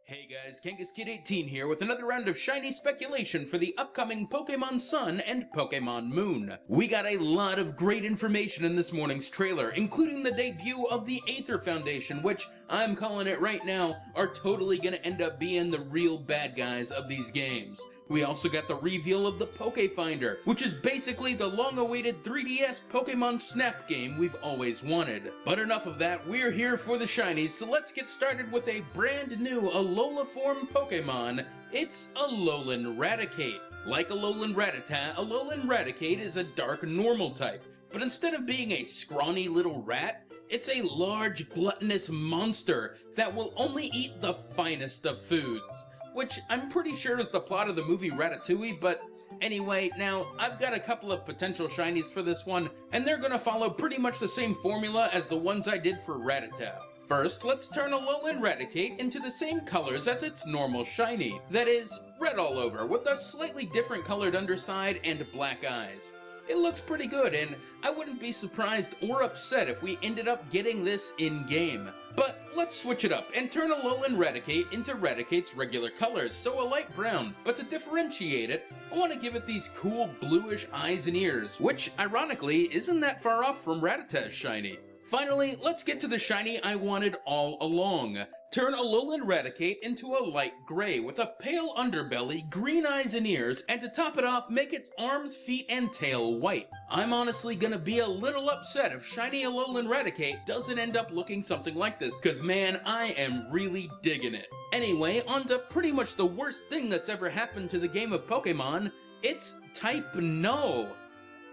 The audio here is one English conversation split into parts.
Hey guys, KangaskKid18 here with another round of shiny speculation for the upcoming Pokemon Sun and Pokemon Moon. We got a lot of great information in this morning's trailer, including the debut of the Aether Foundation, which, I'm calling it right now, are totally gonna end up being the real bad guys of these games. We also got the reveal of the Pokefinder, which is basically the long-awaited 3DS Pokemon Snap game we've always wanted. But enough of that, we're here for the shinies, so let's get started with a brand new Alola form Pokemon. It's Alolan Raticate. Like Alolan Rattata, Alolan Raticate is a dark normal type, but instead of being a scrawny little rat, it's a large gluttonous monster that will only eat the finest of foods. Which I'm pretty sure is the plot of the movie Ratatouille, but anyway, now I've got a couple of potential shinies for this one, and they're gonna follow pretty much the same formula as the ones I did for Rattata. First, let's turn Alolan Raticate into the same colors as its normal shiny, that is, red all over, with a slightly different colored underside and black eyes. It looks pretty good, and I wouldn't be surprised or upset if we ended up getting this in-game. But let's switch it up and turn Alolan Raticate into Raticate's regular colors, so a light brown. But to differentiate it, I want to give it these cool bluish eyes and ears, which, ironically, isn't that far off from Rattata's shiny. Finally, let's get to the shiny I wanted all along. Turn Alolan Raticate into a light gray with a pale underbelly, green eyes and ears, and to top it off, make its arms, feet, and tail white. I'm honestly gonna be a little upset if shiny Alolan Raticate doesn't end up looking something like this, cause man, I am really digging it. Anyway, on to pretty much the worst thing that's ever happened to the game of Pokemon. It's type Null.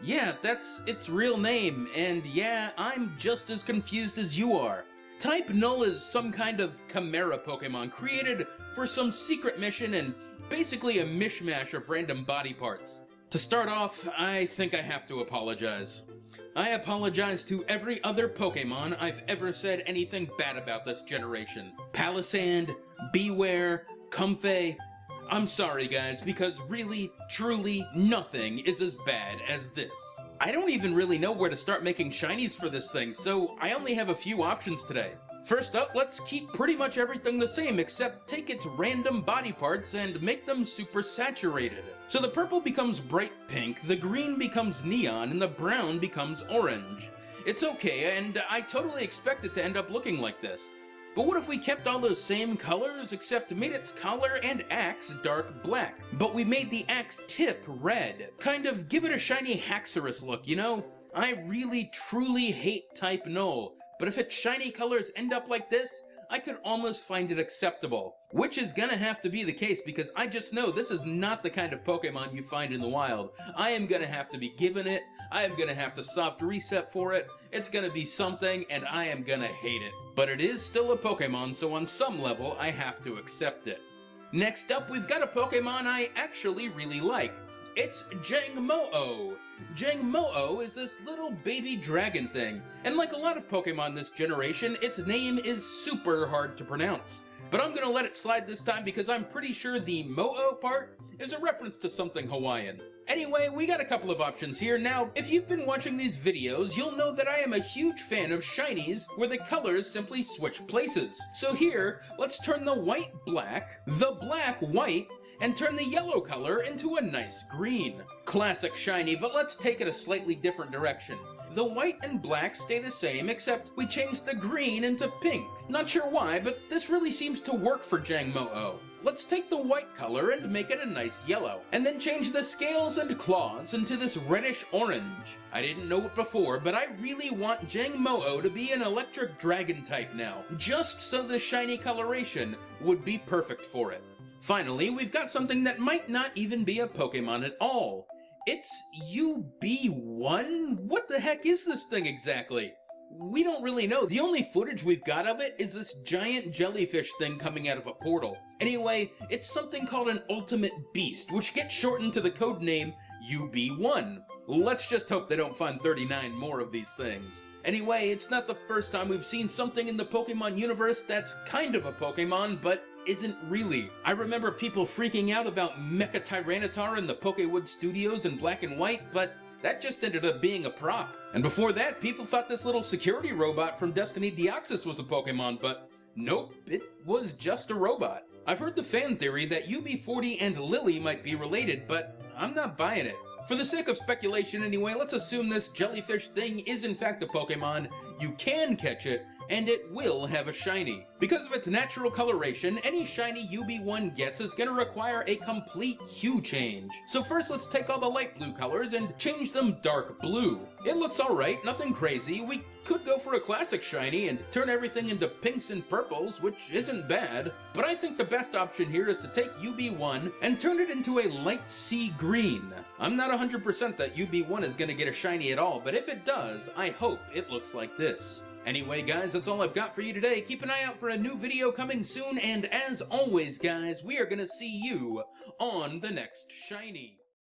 Yeah, that's its real name, and yeah, I'm just as confused as you are. Type Null is some kind of chimera Pokemon created for some secret mission and basically a mishmash of random body parts. To start off, I think I have to apologize. I apologize to every other Pokemon I've ever said anything bad about this generation. Palisand, Beware, Comfey. I'm sorry guys, because really, truly, nothing is as bad as this. I don't even really know where to start making shinies for this thing, so I only have a few options today. First up, let's keep pretty much everything the same except take its random body parts and make them super saturated. So the purple becomes bright pink, the green becomes neon, and the brown becomes orange. It's okay, and I totally expect it to end up looking like this. But what if we kept all those same colors, except made its collar and axe dark black, but we made the axe tip red? Kind of give it a shiny Haxorus look, you know? I really, truly hate type Null, but if its shiny colors end up like this, I could almost find it acceptable. Which is gonna have to be the case because I just know this is not the kind of Pokemon you find in the wild. I am gonna have to be given it, I am gonna have to soft reset for it, it's gonna be something, and I am gonna hate it. But it is still a Pokemon, so on some level, I have to accept it. Next up, we've got a Pokemon I actually really like. It's Jangmo-o. Jangmo-o is this little baby dragon thing, and like a lot of Pokemon this generation, its name is super hard to pronounce. But I'm gonna let it slide this time because I'm pretty sure the Mo-o part is a reference to something Hawaiian. Anyway, we got a couple of options here. Now, if you've been watching these videos, you'll know that I am a huge fan of shinies where the colors simply switch places. So here, let's turn the white black, the black white, and turn the yellow color into a nice green. Classic shiny, but let's take it a slightly different direction. The white and black stay the same, except we change the green into pink. Not sure why, but this really seems to work for Jangmo-o. Let's take the white color and make it a nice yellow, and then change the scales and claws into this reddish orange. I didn't know it before, but I really want Jangmo-o to be an electric dragon type now, just so the shiny coloration would be perfect for it. Finally, we've got something that might not even be a Pokemon at all. It's UB1? What the heck is this thing exactly? We don't really know. The only footage we've got of it is this giant jellyfish thing coming out of a portal. Anyway, it's something called an ultimate beast, which gets shortened to the codename UB1. Let's just hope they don't find 39 more of these things. Anyway, it's not the first time we've seen something in the Pokemon universe that's kind of a Pokemon, but isn't really. I remember people freaking out about Mecha Tyranitar in the Pokewood Studios in black and white, but that just ended up being a prop. And before that, people thought this little security robot from Destiny Deoxys was a Pokemon, but Nope, it was just a robot. I've heard the fan theory that UB40 and Lily might be related, but I'm not buying it. For the sake of speculation anyway, let's assume this jellyfish thing is in fact a Pokemon, you can catch it, and it will have a shiny. Because of its natural coloration, any shiny UB1 gets is going to require a complete hue change. So first let's take all the light blue colors and change them dark blue. It looks alright, nothing crazy. We could go for a classic shiny and turn everything into pinks and purples, which isn't bad. But I think the best option here is to take UB1 and turn it into a light sea green. I'm not 100% that UB1 is going to get a shiny at all, but if it does, I hope it looks like this. Anyway guys, that's all I've got for you today. Keep an eye out for a new video coming soon, and as always guys, we are gonna see you on the next Shiny.